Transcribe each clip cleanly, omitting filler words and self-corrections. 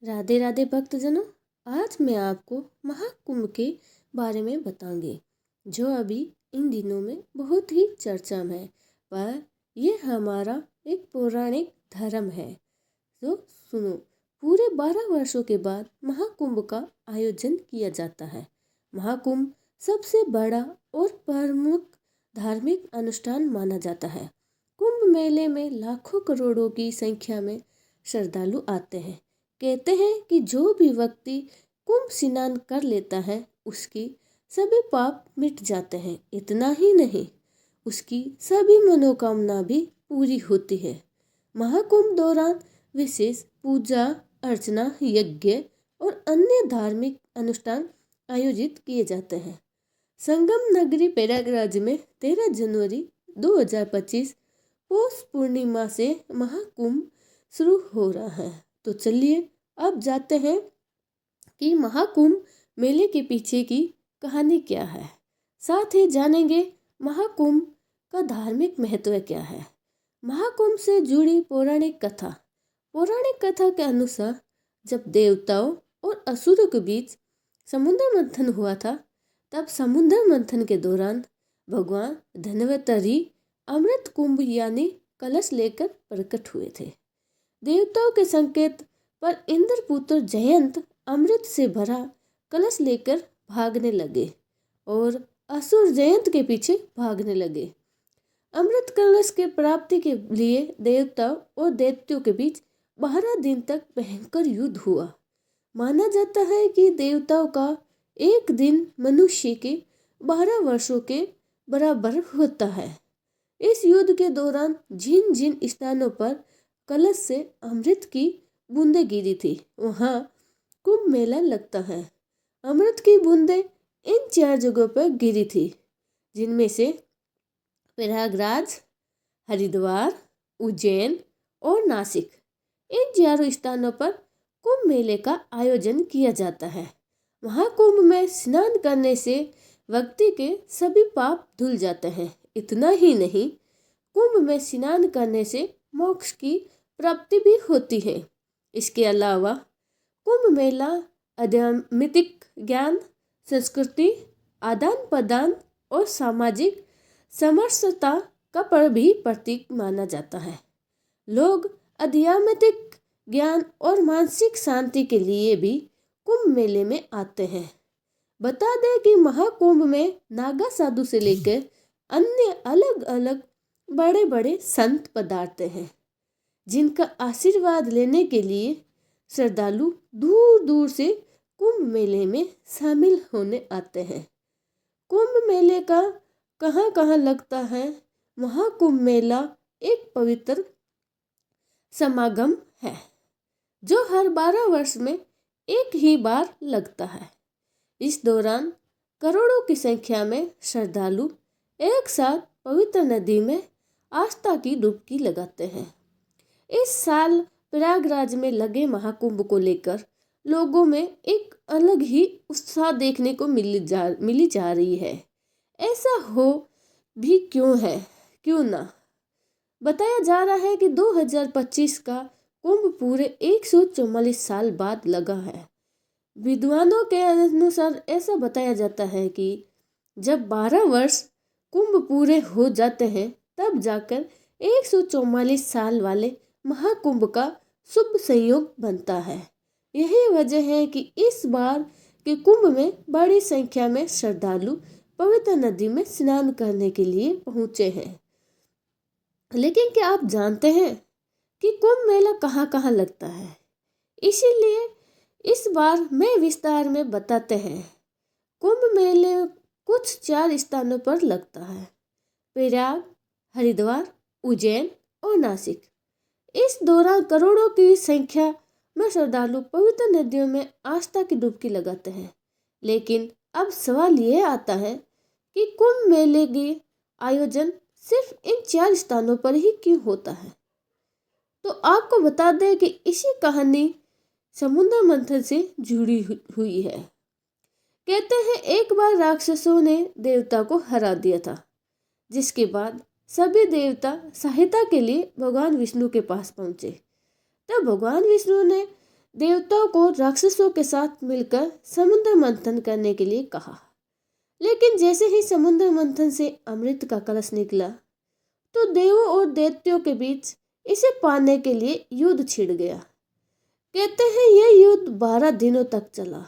राधे राधे भक्तजनों। आज मैं आपको महाकुंभ के बारे में बताऊंगी जो अभी इन दिनों में बहुत ही चर्चा में है। पर यह हमारा एक पौराणिक धर्म है। तो सुनो, पूरे 12 वर्षों के बाद महाकुंभ का आयोजन किया जाता है। महाकुंभ सबसे बड़ा और प्रमुख धार्मिक अनुष्ठान माना जाता है। कुंभ मेले में लाखों करोड़ों की संख्या में श्रद्धालु आते हैं। कहते हैं कि जो भी व्यक्ति कुंभ स्नान कर लेता है उसकी सभी पाप मिट जाते हैं। इतना ही नहीं, उसकी सभी मनोकामना भी पूरी होती है। महाकुंभ दौरान विशेष पूजा अर्चना, यज्ञ और अन्य धार्मिक अनुष्ठान आयोजित किए जाते हैं। संगम नगरी प्रयागराज में 13 जनवरी 2025 पौष पूर्णिमा से महाकुंभ शुरू हो रहा है। तो चलिए अब जाते हैं कि महाकुंभ मेले के पीछे की कहानी क्या है। साथ ही जानेंगे महाकुंभ का धार्मिक महत्व क्या है। महाकुंभ से जुड़ी पौराणिक कथा। पौराणिक कथा के अनुसार जब देवताओं और असुरों के बीच समुद्र मंथन हुआ था, तब समुद्र मंथन के दौरान भगवान धन्वंतरि अमृत कुंभ यानी कलश लेकर प्रकट हुए थे। देवताओं के संकेत पर इंद्रपुत्र जयंत अमृत से भरा कलश लेकर भागने लगे और असुर जयंत के पीछे भागने लगे। अमृत कलश के प्राप्ति के लिए देवताओं और दैत्यों के बीच 12 दिन तक भयंकर युद्ध हुआ। माना जाता है कि देवताओं का एक दिन मनुष्य के 12 वर्षों के बराबर होता है। इस युद्ध के दौरान जिन जिन स्थानों पर कलश से अमृत की बूंदें गिरी थी, वहां कुंभ मेला लगता है। अमृत की बूंदें इन 4 जगहों पर गिरी थी, जिनमें से प्रयागराज, हरिद्वार, उज्जैन और नासिक। इन 4 स्थानों पर कुंभ मेले का आयोजन किया जाता है। महाकुंभ में स्नान करने से व्यक्ति के सभी पाप धुल जाते हैं। इतना ही नहीं, कुंभ में स्नान करने से मोक्ष की प्राप्ति भी होती है। इसके अलावा कुंभ मेला आध्यात्मिक ज्ञान, संस्कृति, आदान प्रदान और सामाजिक समरसता का भी प्रतीक माना जाता है। लोग आध्यात्मिक ज्ञान और मानसिक शांति के लिए भी कुंभ मेले में आते हैं। बता दें कि महाकुंभ में नागा साधु से लेकर अन्य अलग अलग बड़े बड़े संत पधारते हैं, जिनका आशीर्वाद लेने के लिए श्रद्धालु दूर दूर से कुंभ मेले में शामिल होने आते हैं। कुंभ मेले का कहाँ कहाँ लगता है। महाकुंभ मेला एक पवित्र समागम है जो हर 12 वर्ष में एक ही बार लगता है। इस दौरान करोड़ों की संख्या में श्रद्धालु एक साथ पवित्र नदी में आस्था की डुबकी लगाते हैं। इस साल प्रयागराज में लगे महाकुंभ को लेकर लोगों में एक अलग ही उत्साह देखने को मिली जा रही है। ऐसा हो भी क्यों ना। बताया जा रहा है कि 2025 का कुंभ पूरे 144 साल बाद लगा है। विद्वानों के अनुसार ऐसा बताया जाता है कि जब 12 वर्ष कुंभ पूरे हो जाते हैं, तब जाकर 144 साल वाले महाकुंभ का शुभ संयोग बनता है। यही वजह है कि इस बार के कुंभ में बड़ी संख्या में श्रद्धालु पवित्र नदी में स्नान करने के लिए पहुंचे हैं। लेकिन क्या आप जानते हैं कि कुंभ मेला कहाँ कहाँ लगता है? इसीलिए इस बार मैं विस्तार में बताते हैं। कुंभ मेले कुछ 4 स्थानों पर लगता है: प्रयाग, हरिद्वार, उज्जैन और नासिक। इस दौरान करोड़ों की संख्या में श्रद्धालु पवित्र नदियों में आस्था की डुबकी लगाते हैं। लेकिन अब सवाल यह आता है कि कुंभ मेले के आयोजन सिर्फ इन 4 स्थानों पर ही क्यों होता है? तो आपको बता दें कि इसी कहानी समुद्र मंथन से जुड़ी हुई है। कहते हैं एक बार राक्षसों ने देवता को हरा दिया था, जिसके बाद सभी देवता सहायता के लिए भगवान विष्णु के पास पहुंचे। तब भगवान विष्णु ने देवताओं को राक्षसों के साथ मिलकर समुद्र मंथन करने के लिए कहा। लेकिन जैसे ही समुद्र मंथन से अमृत का कलश निकला तो देवों और दैत्यों के बीच इसे पाने के लिए युद्ध छिड़ गया। कहते हैं यह युद्ध 12 दिनों तक चला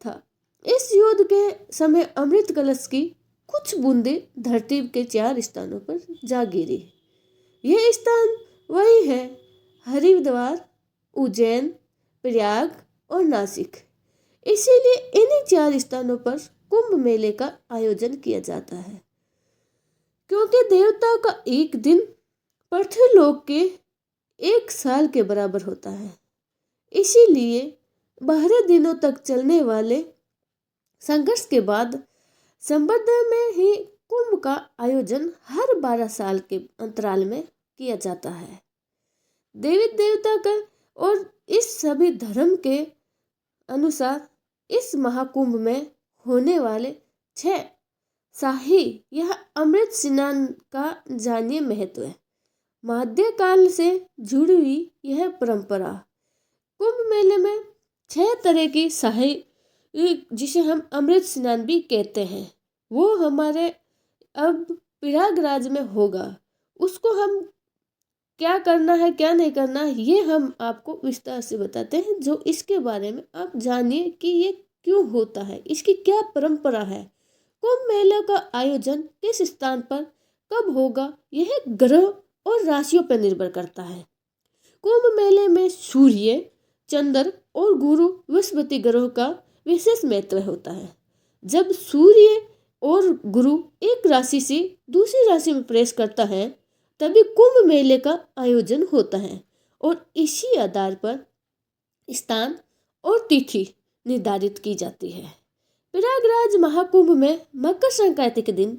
था। इस युद्ध के समय अमृत कलश की कुछ बूंदें धरती के 4 स्थानों पर जा गिरी। यह स्थान वही है हरिद्वार, उज्जैन, प्रयाग और नासिक। इसीलिए इन्हीं 4 स्थानों पर कुंभ मेले का आयोजन किया जाता है, क्योंकि देवताओं का एक दिन पृथ्वीलोक के 1 साल के बराबर होता है। इसीलिए 12 दिनों तक चलने वाले संघर्ष के बाद संबंध में ही कुंभ का आयोजन हर 12 साल के अंतराल में किया जाता है। देवी देवता का और इस सभी धर्म के अनुसार इस महाकुंभ में होने वाले 6 शाही यह अमृत स्नान का जानिए महत्व है। मध्यकाल से जुड़ी हुई यह परंपरा कुंभ मेले में 6 तरह की शाही जिसे हम अमृत स्नान भी कहते हैं वो हमारे अब प्रयागराज में होगा। उसको हम क्या करना है क्या नहीं करना ये हम आपको विस्तार से बताते हैं, जो इसके बारे में आप जानिए कि ये क्यों होता है, इसकी क्या परंपरा है। कुंभ मेले का आयोजन किस स्थान पर कब होगा यह ग्रह और राशियों पर निर्भर करता है। कुंभ मेले में सूर्य, चंद्र और गुरु बृहस्पति ग्रह का विशेष महत्व होता है। जब सूर्य और गुरु एक राशि से दूसरी राशि में प्रवेश करता है तभी कुंभ मेले का आयोजन होता है और इसी आधार पर स्थान और तिथि निर्धारित की जाती है। प्रयागराज महाकुंभ में मकर संक्रांति के दिन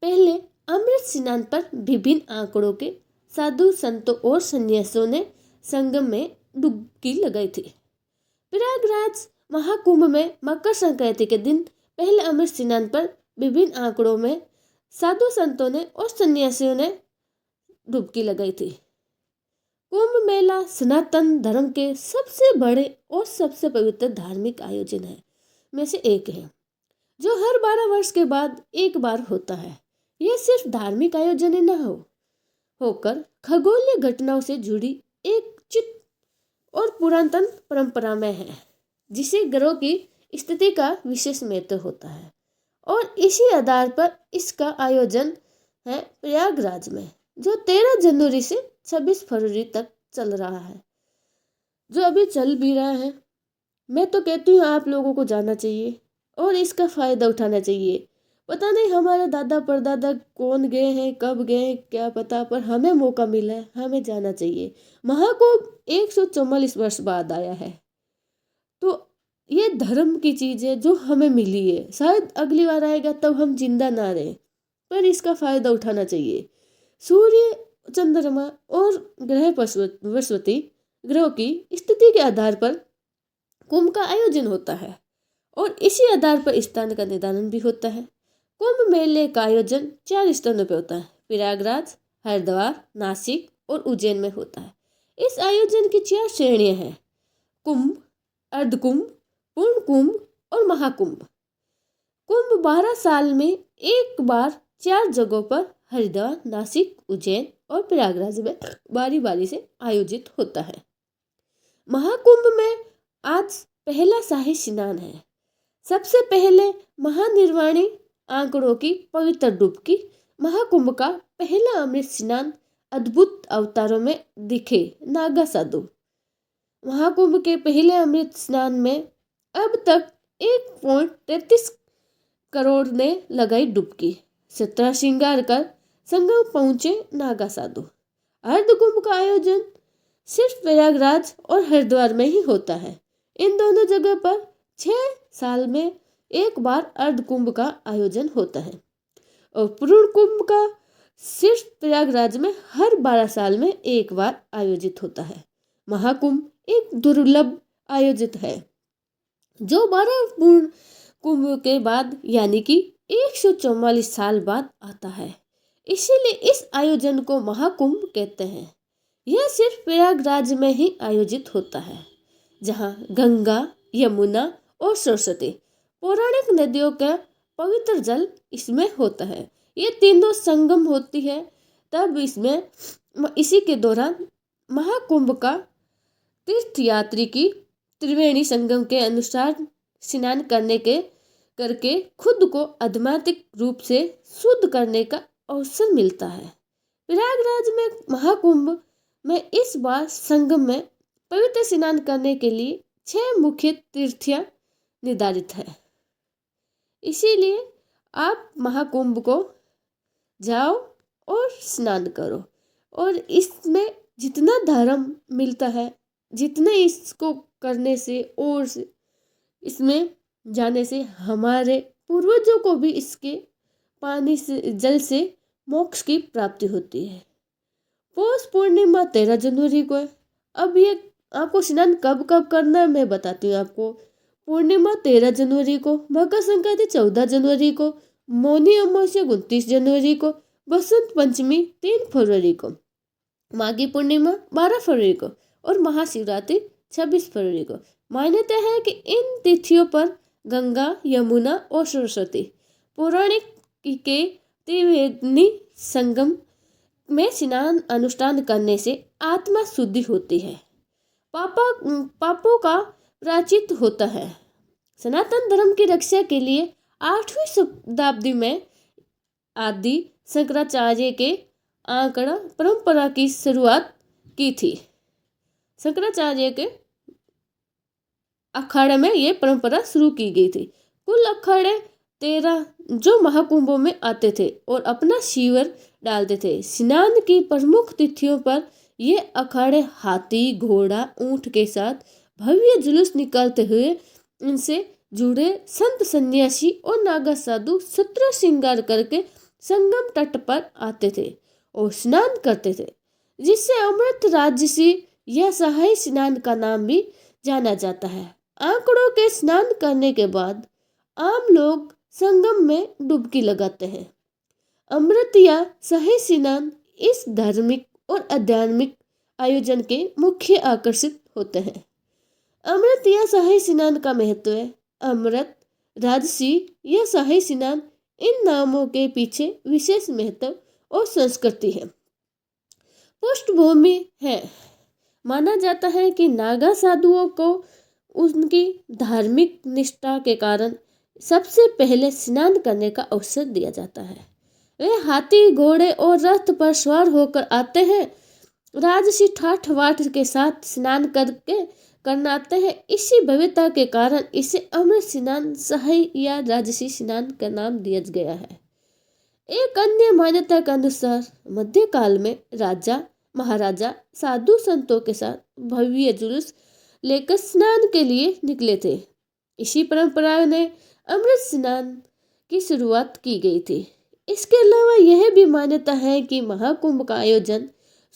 पहले अमृत स्नान पर विभिन्न आंकड़ों के साधु संतों और सन्यासियों ने संगम में डुबकी लगाई थी। प्रयागराज महाकुंभ में मकर संक्रांति के दिन पहले अमृत स्नान पर विभिन्न आंकड़ों में साधु संतों ने और सन्यासियों ने डुबकी लगाई थी। कुंभ मेला सनातन धर्म के सबसे बड़े और सबसे पवित्र धार्मिक आयोजन है में से एक है, जो हर 12 वर्ष के बाद एक बार होता है। यह सिर्फ धार्मिक आयोजन ही न होकर खगोलीय घटनाओं से जुड़ी एक चित और पुरातन परंपरा में है, जिसे ग्रहों की स्थिति का विशेष महत्व होता है और इसी आधार पर इसका आयोजन है प्रयागराज में, जो 13 जनवरी से 26 फरवरी तक चल रहा है, जो अभी चल भी रहा है। मैं तो कहती हूँ आप लोगों को जाना चाहिए और इसका फायदा उठाना चाहिए। पता नहीं हमारे दादा परदादा कौन गए हैं कब गए हैं क्या पता, पर हमें मौका मिला है, हमें जाना चाहिए। महाकुंभ 144 वर्ष बाद आया है, तो ये धर्म की चीज है जो हमें मिली है। शायद अगली बार आएगा तब हम जिंदा ना रहे, पर इसका फायदा उठाना चाहिए। सूर्य, चंद्रमा और ग्रह बृहस्पति ग्रहों की स्थिति के आधार पर कुंभ का आयोजन होता है और इसी आधार पर स्थान का निर्धारण भी होता है। कुंभ मेले का आयोजन 4 स्थानों पर होता है। प्रयागराज, हरिद्वार, नासिक और उज्जैन में होता है। इस आयोजन की 4 श्रेणियां हैं: कुंभ, अर्धकुंभ, पूर्ण कुंभ और महाकुंभ। कुंभ 12 साल में एक बार 4 जगहों पर हरिद्वार, नासिक, उज्जैन और प्रयागराज में बारी बारी से आयोजित होता है। महाकुंभ में आज पहला शाही स्नान है। सबसे पहले महानिर्वाणी आंकड़ों की पवित्र डुबकी। महाकुंभ का पहला अमृत स्नान अद्भुत अवतारों में दिखे नागा साधु। महाकुंभ के पहले अमृत स्नान में अब तक 1.33 करोड़ ने लगाई डुबकी। 17 श्रृंगार कर संगम पहुंचे नागा साधु। अर्धकुंभ का आयोजन सिर्फ प्रयागराज और हरिद्वार में ही होता है। इन दोनों जगह पर 6 साल में एक बार अर्धकुंभ का आयोजन होता है और पूर्ण कुंभ का सिर्फ प्रयागराज में हर 12 साल में एक बार आयोजित होता है। महाकुंभ एक दुर्लभ आयोजित है जो 12 पूर्ण कुंभ के बाद यानी कि 144 साल बाद आता है। इसीलिए इस आयोजन को महाकुंभ कहते हैं। यह सिर्फ प्रयागराज में ही आयोजित होता है। जहाँ गंगा, यमुना और सरस्वती पौराणिक नदियों का पवित्र जल इसमें होता है। ये तीनों संगम होती है, तब इसमें इसी के दौरान महाकुंभ का तीर्थयात्री की त्रिवेणी संगम के अनुसार स्नान करके खुद को आध्यात्मिक रूप से शुद्ध करने का अवसर मिलता है। प्रयागराज में महाकुंभ में इस बार संगम में पवित्र स्नान करने के लिए 6 मुख्य तीर्थियां निर्धारित है। इसीलिए आप महाकुंभ को जाओ और स्नान करो, और इसमें जितना धर्म मिलता है, जितने इसको करने से और इसमें जाने से हमारे पूर्वजों को भी इसके पानी से, जल से मोक्ष की प्राप्ति होती है। पौष पूर्णिमा 13 जनवरी को है। अब ये आपको स्नान कब कब करना है मैं बताती हूँ आपको। पूर्णिमा 13 जनवरी को, मकर संक्रांति 14 जनवरी को, मौनी अमावस्या 29 जनवरी को, बसंत पंचमी 3 फरवरी को, माघी पूर्णिमा 12 फरवरी को और महाशिवरात्रि 26 फरवरी को। मान्यता है कि इन तिथियों पर गंगा, यमुना और सरस्वती पौराणिक के त्रिवेणी संगम में स्नान अनुष्ठान करने से आत्मा शुद्धि होती है, पापों का प्रायश्चित होता है। सनातन धर्म की रक्षा के लिए 8वीं शताब्दी में आदि शंकराचार्य के आंकड़ा परंपरा की शुरुआत की थी। शंकराचार्य के अखाड़े में ये परंपरा शुरू की गई थी। कुल अखाड़े 13 जो महाकुंभों में आते थे और अपना शिविर डालते थे। स्नान की प्रमुख तिथियों पर ये अखाड़े हाथी, घोड़ा, ऊंट के साथ भव्य जुलूस निकालते हुए इनसे जुड़े संत, सन्यासी और नागा साधु शस्त्र श्रृंगार करके संगम तट पर आते थे और स्नान करते थे, जिससे अमृत राजसी या सहाय स्नान का नाम भी जाना जाता है। आंकड़ों के स्नान करने के बाद आम लोग संगम में डुबकी लगाते हैं। अमृत या सहाय स्नान इस धार्मिक और आध्यात्मिक आयोजन के मुख्य आकर्षित होते हैं। अमृत या सहाय स्नान का महत्व है। अमृत, राजसी या सहाय स्नान, इन नामों के पीछे विशेष महत्व और संस्कृति है, पृष्ठभूमि है। माना जाता है कि नागा साधुओं को उनकी धार्मिक निष्ठा के कारण सबसे पहले स्नान करने का अवसर दिया जाता है। वे हाथी, घोड़े और रथ पर सवार होकर आते हैं। राजसी ठाठ वाठ के साथ स्नान करना आते हैं। इसी भव्यता के कारण इसे अमृत स्नान, सहाय या राजसी स्नान का नाम दिया गया है। एक अन्य मान्यता के अनुसार मध्यकाल में राजा महाराजा साधु संतों के साथ भव्य जुलूस लेकर स्नान के लिए निकले थे। इसी परंपरा ने अमृत स्नान की शुरुआत की गई थी। इसके अलावा यह भी मान्यता है कि महाकुंभ का आयोजन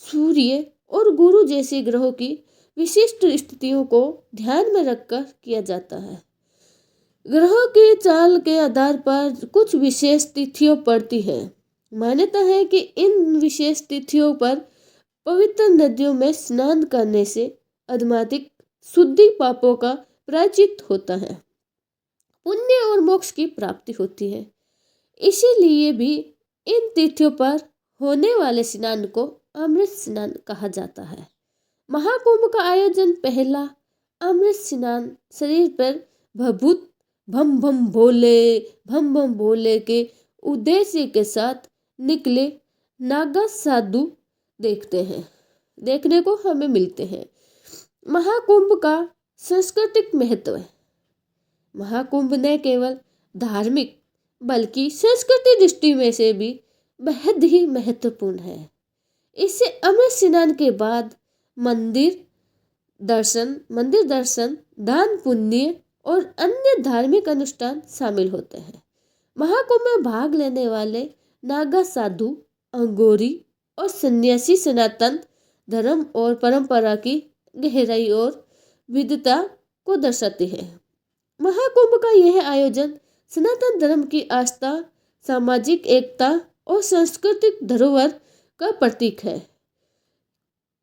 सूर्य और गुरु जैसे ग्रहों की विशिष्ट स्थितियों को ध्यान में रखकर किया जाता है। ग्रहों की चाल के आधार पर कुछ विशेष तिथियों पड़ती है। मान्यता है कि इन विशेष तिथियों पर पवित्र नदियों में स्नान करने से आध्यात्मिक शुद्धि, पापों का प्रायश्चित होता है, पुण्य और मोक्ष की प्राप्ति होती है। इसीलिए भी इन तिथियों पर होने वाले स्नान को अमृत स्नान कहा जाता है। महाकुंभ का आयोजन पहला अमृत स्नान शरीर पर भभूत भम भम भोले के उद्देश्य के साथ निकले नागा साधु देखने को हमें मिलते हैं। महाकुंभ का सांस्कृतिक महत्व है। महाकुंभ न केवल धार्मिक बल्कि संस्कृति दृष्टि में से भी बेहद ही महत्वपूर्ण है। इससे अमृत स्नान के बाद मंदिर दर्शन, दान पुण्य और अन्य धार्मिक अनुष्ठान शामिल होते हैं। महाकुंभ में भाग लेने वाले नागा साधु, अघोरी और सन्यासी सनातन धर्म और परंपरा की गहराई और विविधता को दर्शाते हैं। महाकुंभ का यह आयोजन सनातन धर्म की आस्था, सामाजिक एकता और सांस्कृतिक धरोहर का प्रतीक है।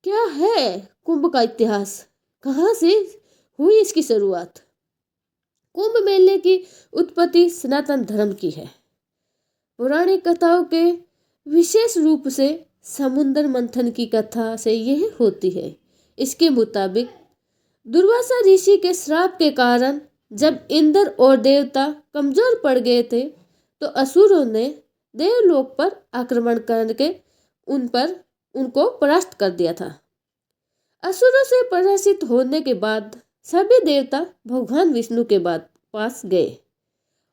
क्या है कुंभ का इतिहास, कहाँ से हुई इसकी शुरुआत। कुंभ मेले की उत्पत्ति सनातन धर्म की है। पौराणिक कथाओं के विशेष रूप से समुद्र मंथन की कथा से यह होती है। इसके मुताबिक दुर्वासा ऋषि के श्राप के कारण जब इंद्र और देवता कमजोर पड़ गए थे तो असुरों ने देवलोक पर आक्रमण करके उनको परास्त कर दिया था। असुरों से पराजित होने के बाद सभी देवता भगवान विष्णु के पास गए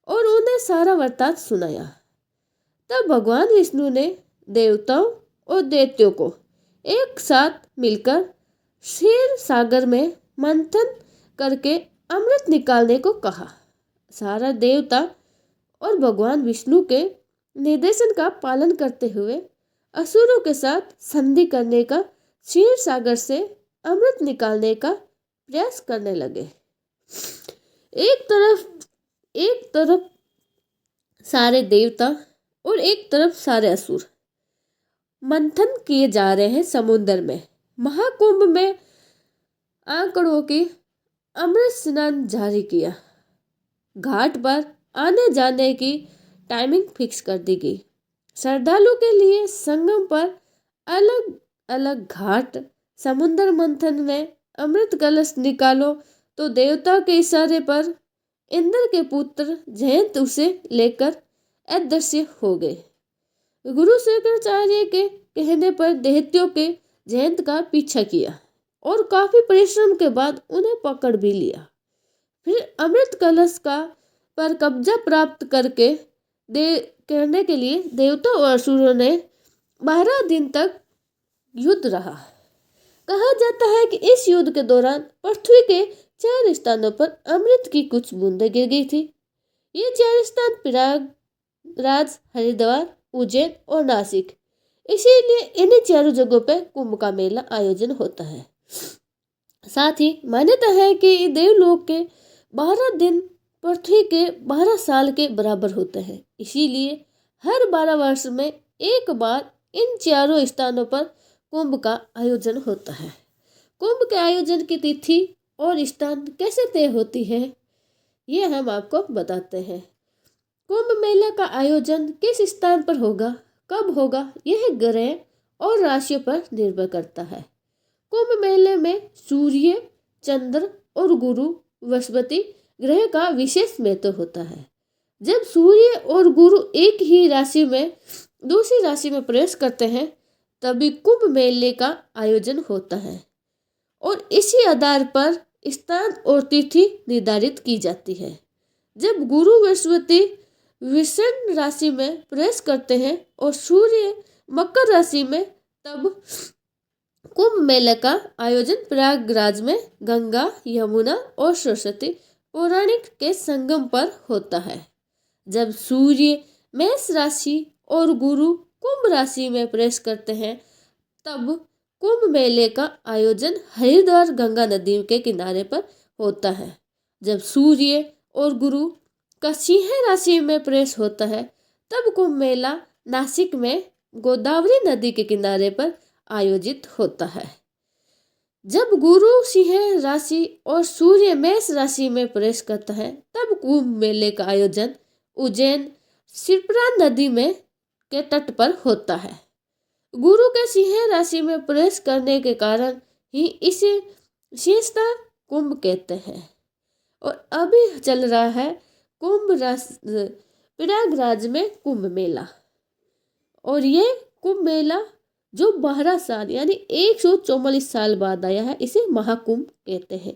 और उन्हें सारा वृत्तांत सुनाया। तब भगवान विष्णु ने देवताओं और दैत्यों को एक साथ मिलकर क्षीर सागर में मंथन करके अमृत निकालने को कहा। सारा देवता और भगवान विष्णु के निर्देशन का पालन करते हुए असुरों के साथ संधि करने का क्षीर सागर से अमृत निकालने का प्रयास करने लगे। एक तरफ सारे देवता और एक तरफ सारे असुर मंथन किए जा रहे हैं समुद्र में। महाकुंभ में आंकड़ों की अमृत स्नान जारी किया। घाट पर आने जाने की टाइमिंग फिक्स कर दी गई। श्रद्धालु के लिए संगम पर अलग अलग घाट। समुद्र मंथन में अमृत कलश निकालो तो देवता के इशारे पर इंद्र के पुत्र जयंत उसे लेकर अदृश्य हो गए। गुरु शंकराचार्य के कहने पर दैत्यों के जयंत का पीछा किया और काफी परिश्रम के बाद उन्हें पकड़ भी लिया। फिर अमृत कलश पर कब्जा प्राप्त करने के लिए देवता और असुरों ने 12 दिन तक युद्ध रहा। कहा जाता है कि इस युद्ध के दौरान पृथ्वी के 4 स्थानों पर अमृत की कुछ बूंदें गिर गई थी। ये 4 स्थान प्रयागराज, हरिद्वार, उज्जैन और नासिक। इसीलिए इन्हीं चारों जगहों पर कुंभ का मेला आयोजन होता है। साथ ही मान्यता है कि देवलोक के 12 दिन पृथ्वी के 12 साल के बराबर होते हैं। इसीलिए हर 12 वर्ष में एक बार इन चारों स्थानों पर कुंभ का आयोजन होता है। कुंभ के आयोजन की तिथि और स्थान कैसे तय होती है, ये हम आपको बताते हैं। कुंभ मेला का आयोजन किस स्थान पर होगा, कब होगा, यह ग्रह और राशियों पर निर्भर करता है। कुंभ मेले में सूर्य, चंद्र और गुरु बृहस्पति ग्रह का विशेष महत्व होता है। जब सूर्य और गुरु एक ही राशि में दूसरी राशि में प्रवेश करते हैं तभी कुंभ मेले का आयोजन होता है और इसी आधार पर स्थान और तिथि निर्धारित की जाती है। जब गुरु बृहस्पति वृषण राशि में प्रवेश करते हैं और सूर्य मकर राशि में, तब कुंभ मेले का आयोजन प्रयागराज में गंगा, यमुना और सरस्वती पौराणिक के संगम पर होता है। जब सूर्य मेष राशि और गुरु कुंभ राशि में प्रवेश करते हैं तब कुंभ मेले का आयोजन हरिद्वार गंगा नदी के किनारे पर होता है। जब सूर्य और गुरु का सिंह राशि में प्रवेश होता है तब कुंभ मेला नासिक में गोदावरी नदी के किनारे पर आयोजित होता है। जब गुरु सिंह राशि और सूर्य मेष राशि में प्रवेश करता है तब कुंभ मेले का आयोजन उज्जैन शिप्रा नदी के तट पर होता है। गुरु के सिंह राशि में प्रवेश करने के कारण ही इसे विशेषता कुंभ कहते हैं। और अभी चल रहा है प्रयागराज में कुंभ मेला, और ये कुंभ मेला जो 12 साल यानी 144 साल बाद आया है, इसे महाकुंभ कहते हैं।